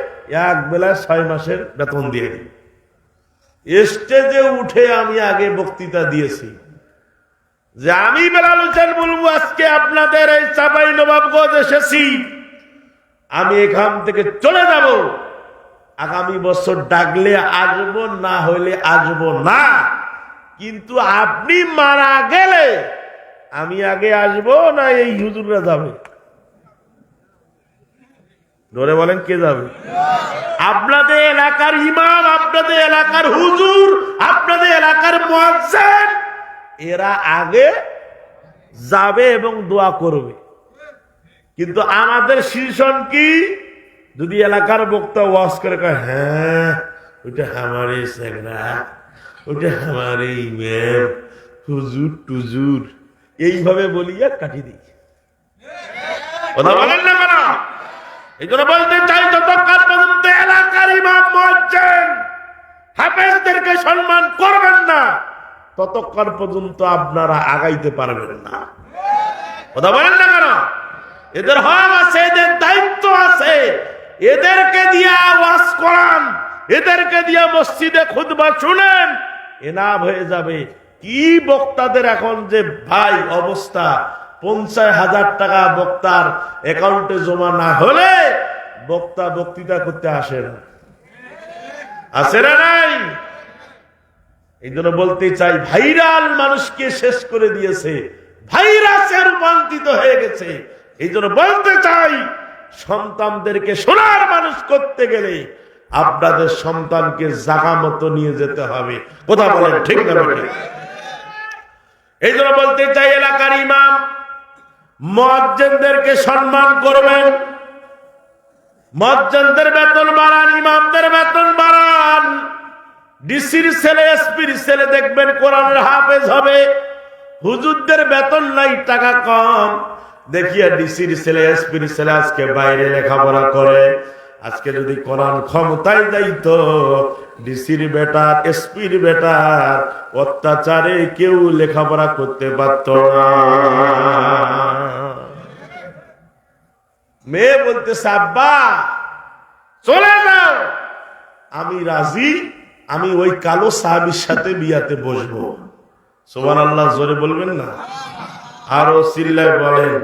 এক বেলায় 6 মাসের বেতন দিয়ে দিই। স্টেজে উঠে আমি আগে বক্তৃতা দিয়েছি যে আমি বেলাল হোসেন বলবো আজকে আপনাদের এই চাঁপাইনবাবগঞ্জ এসেছি, আমি এখান থেকে চলে যাব, আগামী বছর ডাকলে আসবো, না হলে আসবো না, কিন্তু আপনি মারা গেলে আমি আগে আসবো না এই হুজুররা যাবে? ধরে বলেন কে যাবে? আপনাদের এলাকার ইমাম, আপনাদের এলাকার হুজুর, আপনাদের এলাকার মুয়াজ্জিন, এরা আগে যাবে এবং দোয়া করবে। কিন্তু আমাদের শীর্ষণ কি? যদি এলাকার বক্তা ওয়াজ করে কয় হ্যাঁ ওইটা আমারই সেগরা, ওইটা আমারই ইমাম, হুজুর টুজুর, এইভাবে বলিয়া কাটি দিই। কথা বলেন না কেন? এই জন্য বলতে চাই, যতক্ষণ পর্যন্ত এলাকার ইমাম মুয়াজ্জিন হাফেজদেরকে সম্মান করবেন না, ততক্ষণ পর্যন্ত আপনারা আগাইতে পারবেন না। কথা বলেন না কেন? এদের হক আছে, এদের দায়িত্ব আছে, এদেরকে দিয়ে ওয়াজ করান, এদেরকে দিয়ে মসজিদে খুতবা শুনেন, এনাফ হয়ে যাবে। কি বক্তাদের এখন যে ভাই অবস্থা, 50,000 টাকা বক্তার অ্যাকাউন্টে জমা না হলে বক্তা বক্তৃতা করতে আসে না। আছে না নাই? এই জন্য বলতে চাই, ভাইরাল মানুষকে শেষ করে দিয়েছে, ভাইরাসে রূপান্তরিত হয়ে গেছে। এই জন্য বলতে চাই, সন্তানদেরকে সোনার মানুষ করতে গেলে আপনাদের সন্তানকে জাগা মতো নিয়ে যেতে হবে। কথা বলেন ঠিক না বেঠিক? এই জন্য বলতে চাই, এলাকার ইমাম মুয়াজ্জিনদেরকে সম্মান করবেন, মুয়াজ্জিনদের বেতন বাড়ান, ইমামদের বেতন বাড়ান। ডিসির ছেলে, এসপির ছেলে দেখবেন কোরআনের হাফেজ হবে, হুজুরদের বেতন নাই, টাকা কম, দেখিয়া ডিসির ছেলে, এসপির ছেলে আজকে বাইরে লেখাপড়া করে। আজকে যদি কোরআন ক্ষমতায় যাইতো, ডিসির বেটা, এসপির বেটার অত্যাচারে কেউ লেখাপড়া করতে পারত না। মেয়ে বলতেছে আব্বা চলে যাও, আমি রাজি, আমি ওই কালো সাহাবীর সাথে বিয়াতে বসবো। সুবহানাল্লাহ, জোরে বলবেন না? আরো চিল্লায় বলেন।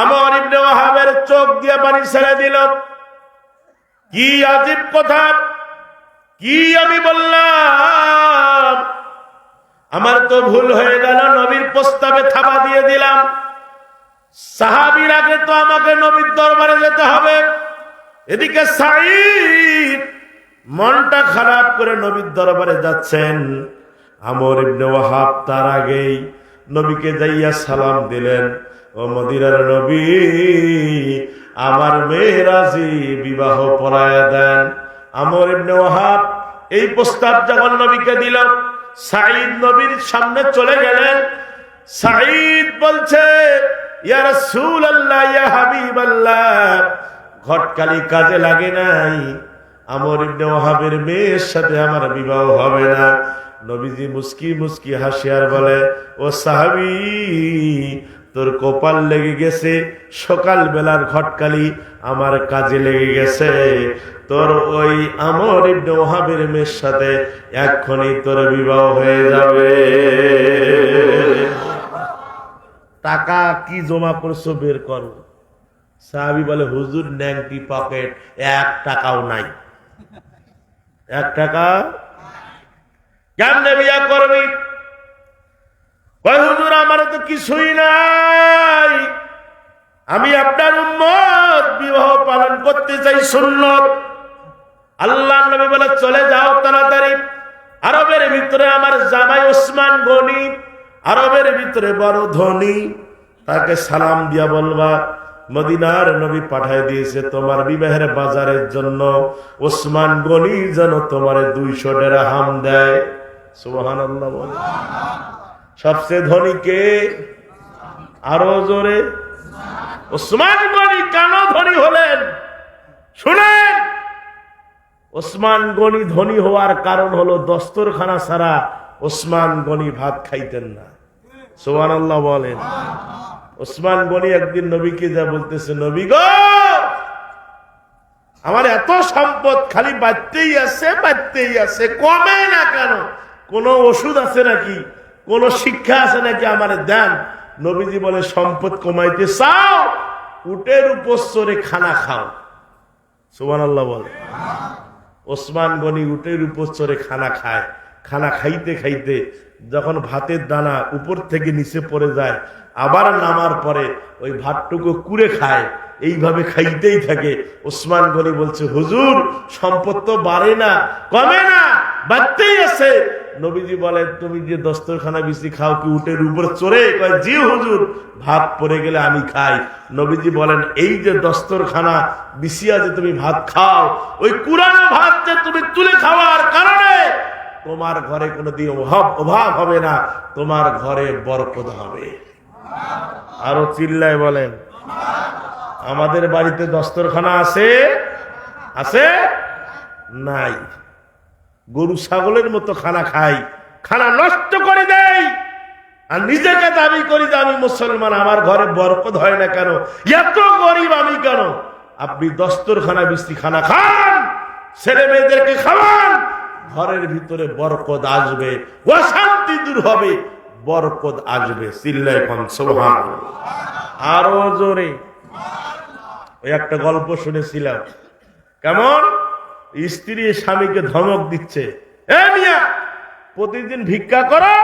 আমর ইবনে ওয়াহাবের চোখ দিয়ে পানি ছেড়ে দিল। কি আজীব কথা, কি আমি বললাম! আমার তো ভুল হয়ে গেল, নবীর প্রস্তাবে থাবা দিয়ে দিলাম। সাহাবীর আগে তো আমাকে নবীর দরবারে যেতে হবে। এদিকে সাঈদ মনটা খারাপ করে নবীর দরবারে যাচ্ছেন। আমর ইবনে ওয়াহাব তার আগেই নবীকে যাইয়া সালাম দিলেন, ও মদিনার নবী, আমার মেয়ে রাজি, বিবাহ পড়ায়া দেন। আমর ইবনে ওয়াহাব এই প্রস্তাব যখন নবীকে দিল, সাঈদ নবীর সামনে চলে গেলেন। সাঈদ বলছে, ইয়া রাসূলুল্লাহ, ইয়া হাবিবাল্লাহ, ঘটকালি কাজে লাগে নাই, আমর ইবনে ওয়াহাবের মেয়ের সাথে আমার বিবাহ হবে না। নবীজি মুস্কি মুস্কি হাসিয়ার বলে, ও সাহাবী, তোর কপাল লেগে গেছে, সকাল বেলার ঘটকালি আমার কাজে লেগে গেছে। তোর ওই আমর ইবনে ওয়াহাবের মেয়ের সাথে এক্ষুনি তোর বিবাহ হয়ে যাবে। টাকা কি জমা করছো বের করো। সাহাবী বলে, হুজুর ন্যাংটি পকেট, 1 টাকাও নাই। 1 টাকা কেমনে বিয়া করবি? হুজুর আমার তো কিছুই নাই, আমি আপনার উম্মত, বিবাহ পালন করতে চাই সুন্নত। আল্লাহর নবী বলে, চলে যাও তাড়াতাড়ি। আরবের ভিতরে আমার জামাই ওসমান গনি, আরবের ভিতরে বড় ধনী, তাকে সালাম দিয়া বলবা, মদিনার নবী পাঠায় দিয়েছে তোমার বিবাহের বাজারের জন্য, ওসমান গনি যেন তোমার 200 দিরহাম দেয়। সুবহানাল্লাহ বলে। সবচেয়ে ধনী কে? আরো জোরে। ওসমান গনি কেন ধনী হলেন শুনেন। ওসমান গনি ধনী হওয়ার কারণ হলো, দস্তরখানা ছাড়া ওসমান গনি ভাত খাইতেন না। সুবহানাল্লাহ বলেন। ওসমান গনি একদিন নবীকে যা বলতেছে, নবী গো, আমার এত সম্পদ খালি বাড়তেই আছে, কমে না কেন? কোন ওষুধ আছে নাকি, কোন শিক্ষা আছে নাকি, আমার দেন। নবীজি বলে, সম্পদ কমাইতে চাও, উটের উপর চড়ে খানা খাও। সুবহানাল্লাহ বলে। ওসমান গনি উটের উপর চড়ে খানা খায়। খানা খাইতে খাইতে যখন ভাতের দানা উপর থেকে নিচে পড়ে যায়, আবার নামার পরে ওই ভাতটুকু কুড়ে খায়। এইভাবে খাইতেই থাকে। ওসমান গনি বলছে, হুজুর সম্পদ তো বাড়ে না, কমে না, বাড়তেই আছে। নবীজি বলেন, তুমি যে দস্তরখানা বিসি খাও কি উটের উপর চড়ে? কয়, জি হুজুর, ভাত পড়ে গেলে আমি খাই। নবীজি বলেন, এই যে দস্তরখানা বিছিয়া যে তুমি ভাত খাও, ওই কুরানো ভাত যে তুমি তুলে খাওয়ার কারণে তোমার ঘরে কোনোদিন অভাব হবে না, তোমার ঘরে বরকত হবে। আরো চিল্লায় বলেন। আমাদের বাড়িতে দস্তরখানা আছে? আছে? নাই। গরু ছাগলের মতো খানা খাই, খানা নষ্ট করে দেয়, আর নিজেকে দাবি করি যে আমি মুসলমান, আমার ঘরে বরকত হয় না কেন? এত গরিব আমি কেন? আপনি দস্তরখানা বিস্তি খানা খান, ছেলে মেয়েদেরকে খাওয়ান, ঘরের ভিতরে বরকত আসবে, অশান্তি দূর হবে, বরকত আসবে। চিল্লায় কোন সুবহানাল্লাহ। আরো জোরে। ওই একটা গল্প শুনেছিলাম, কেমন স্ত্রী স্বামীকে ধমক দিচ্ছে, এ মিয়া, প্রতিদিন ভিক্ষা করো,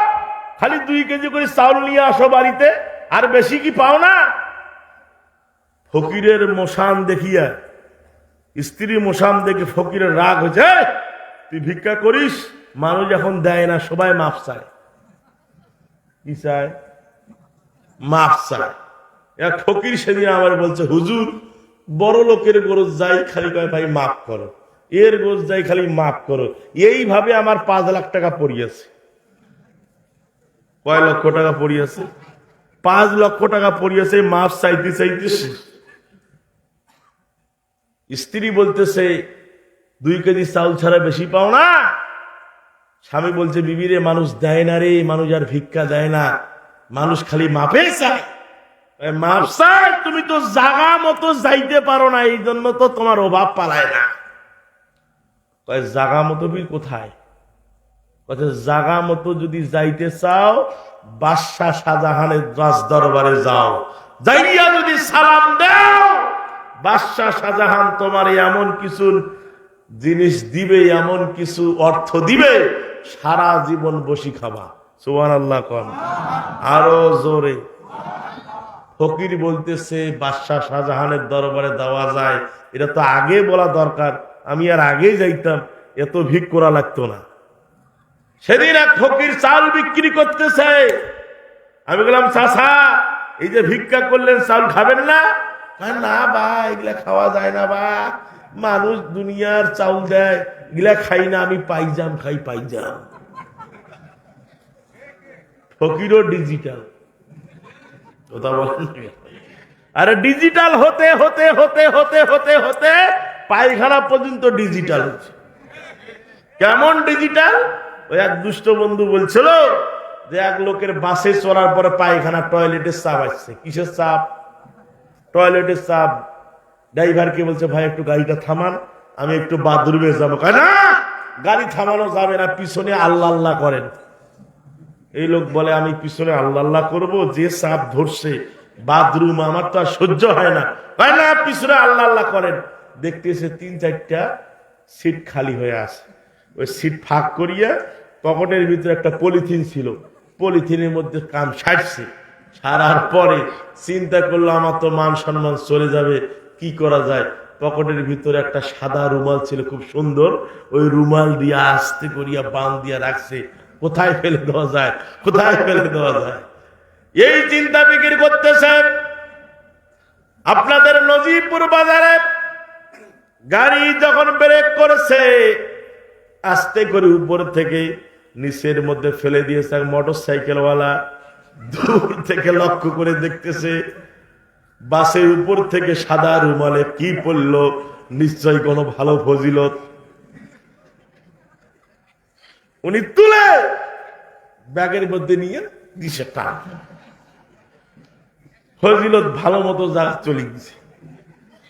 খালি 2 কেজি করে চাউল নিয়ে আসো বাড়িতে, আর বেশি কি পাও না? ফকিরের মশান দেখিয়া, স্ত্রীর মশান দেখে ফকিরের রাগ হয়েছে, তুই ভিক্ষা করিস, মানুষ এখন দেয় না, সবাই মাফ চায়। কি চায়? মাফ চায়। এক ফকির সেদিন আমার বলছে, হুজুর, বড় লোকের গরজ যাই, খালি কয় ভাই মাফ করো, এর গোজ যাই, খালি মাফ করো। এইভাবে আমার 5 লাখ টাকা পড়িয়েছে। কয় লক্ষ টাকা পড়িয়েছে? 5 লক্ষ টাকা পড়িয়েছে, মাফ চাইতে চাইতেছে। স্ত্রী বলতেছে, 2 কেজি চাউল ছাড়া বেশি পাও না? স্বামী বলছে, বিবিরে, মানুষ দেয় না রে, মানুষ আর ভিক্ষা দেয় না, মানুষ খালি মাপে চায়। মাপ চায়, তুমি তো জাগা মতো যাইতে পারো না, এই জন্য তো তোমার অভাব পালায় না। কয় জাগা মতো কোথায়? জাগা মতো যদি যাইতে চাও বাদশাহ শাহজাহানের রাজ দরবারে যাও, যাইয়া যদি সালাম দাও বাদশাহ শাহজাহান তোমার এমন কিছু জিনিস দিবে, এমন কিছু অর্থ দিবে, সারা জীবন বসি খাবা। সুবহানাল্লাহ কোন আরো জোরে। ফকির বলতেছে বাদশাহ শাহজাহানের দরবারে দেওয়া যায়, এটা তো আগে বলা দরকার, আমি আর আগে যাইতাম, এত ভিক করা লাগতো না। সেদিন এক ফকির চাল বিক্রি করতেছে, আমি বললাম চাচা এই যে ভিক্ষা করলেন চাল খাবেন না? না বা এগুলা খাওয়া যায় না বা, মানুষ দুনিয়ার চাউল দেয়, এগুলা খাই না, আমি পাইজাম খাই পাইজাম। ফকিরও ডিজিটাল কথা বলেন। আরে ডিজিটাল হতে হতে হতে হতে হতে হতে পায়খানা পর্যন্ত ডিজিটাল হচ্ছে। কেমন ডিজিটাল? ওই এক দুষ্ট বন্ধু বলছিল যে এক লোকের বাসে চড়ার পরে পায়খানা টয়লেটের চাপ আসছে। কিসের চাপ? টয়লেটের চাপ। ড্রাইভারকে বলছে ভাই একটু গাড়িটা থামান, আমি একটু বাথরুমে যাবো। না, গাড়ি থামানো যাবে না, পিছনে আল্লাহ আল্লাহ করেন। এই লোক বলে আমি পিছনে আল্লাহ আল্লাহ করবো, যে চাপ ধরছে বাথরুম আমার তো আর সহ্য হয় না, না পিছনে আল্লাহ আল্লাহ করেন। দেখতেছে 3-4টা সিট খালি হয়ে আছে, ওই সিট ফাঁক করিয়া পকেটের ভিতরে একটা পলিথিন ছিল, পলিথিনের মধ্যে কান সারছে। সারার পরে চিন্তা করলো আমার তো মান সম্মান চলে যাবে, কি করা যায়? পকেটের ভিতরে একটা সাদা রুমাল ছিল খুব সুন্দর, ওই রুমাল দিয়ে আস্তে করিয়া বান দিয়া রাখছে, কোথায় ফেলে দেওয়া যায়, কোথায় ফেলে দেওয়া যায়, এই চিন্তা বিক্রি করতেছে। আপনাদের নজিবপুর বাজারে গাড়ি যখন ব্রেক করেছে, আস্তে করে উপর থেকে নিচের মধ্যে ফেলে দিয়েছে। মোটর সাইকেলওয়ালা দূর থেকে লক্ষ্য করে দেখতেছে বাসের উপর থেকে সাদা রুমালে কি পড়লো, নিশ্চয় কোনো ভালো ফজিলত। উনি তুলে ব্যাগের মধ্যে নিয়ে দিছে টান, ফজিলত ভালো মতো যা চলে গেছে।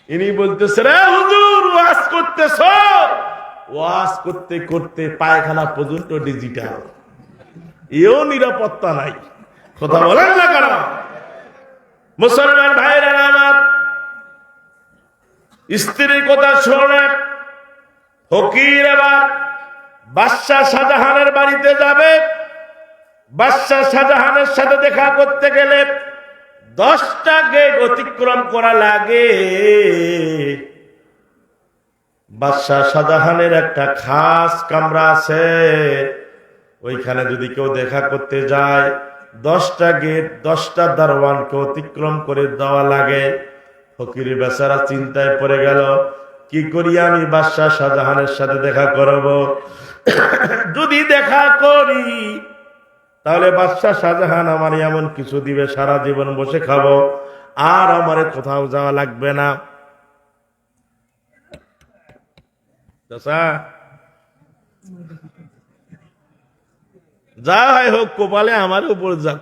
ইনি বলতেছে রে হুজুর ওয়াজ করতেছ, ওয়াজ করতে করতে পায়খানা পর্যন্ত ডিজিটাল, এও নিরাপত্তা নাই। কথা বলেন না কেন? মুসলমান ভাইরা আমার, স্ত্রীর কথা শোনেন। ফকির এবার বাদশাহ শাহজাহানের বাড়িতে যাবে। বাদশাহ শাহজাহানের সাথে দেখা করতে গেলে 10টা গেট অতিক্রম করা লাগে। বাদশাহ শাহজাহানের একটা খাস কামরা আছে, ওইখানে যদি কেউ দেখা করতে যায় 10টা গেট 10টা দারওয়ানকে অতিক্রম করে দেওয়া লাগে। ফকির বেচারা চিন্তায় পড়ে গেল, কি করি আমি বাদশাহ শাহজাহানের সাথে দেখা করব? যদি দেখা করি তাহলে বাদশাহ শাহজাহান আমার এমন কিছু দিবে, সারা জীবন বসে খাবো, আর আমার কোথাও যাওয়া লাগবে না। যা হয় হোক, কপালে আমার উপর যাক।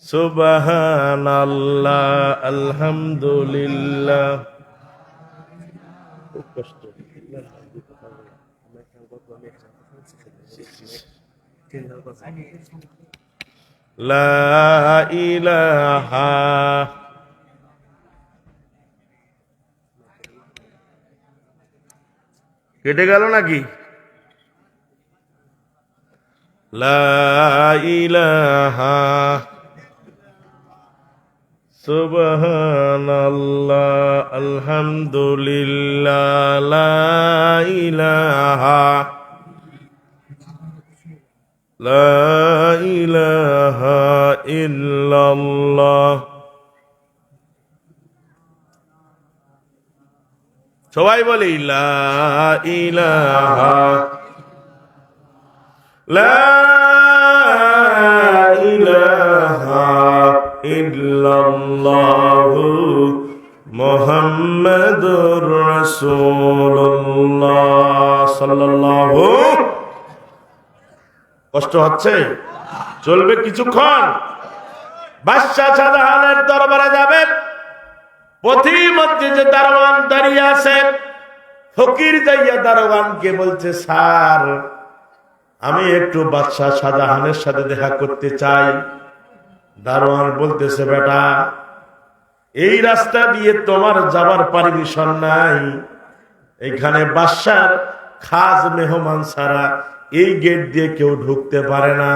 সুবহানাল্লাহ, আলহামদুলিল্লাহ। খুব কষ্ট। লা ইলাহা কেটে গেল নাকি? লা ইলাহা সুবহানাল্লাহ আলহামদুলিল্লাহ লা ইলাহা লা ইলাহা ইল্লাল্লাহ। সবাই বলি লা ইলাহা লা ইলাহা ইল্লাল্লাহু মুহাম্মাদুর রাসূলুল্লাহ সাল্লাল্লাহু। কষ্ট হচ্ছে? চলবে কিছুক্ষণ। বাদশাহ শাহজাহানের দরবারে যাবেন, পথিমধ্যে যে দারোয়ান দাঁড়িয়ে আছে, ফকির যাইয়া দারোয়ানকে বলছে, স্যার আমি একটু বাদশাহ শাহজাহানের সাথে দেখা করতে চাই। দারোয়ান বলতেছে, বেটা এই রাস্তা দিয়ে তোমার যাবার পারমিশন নাই, এখানে বাদশার খাস মেহমান ছাড়া এই গেট দিয়ে কেউ ঢুকতে পারে না।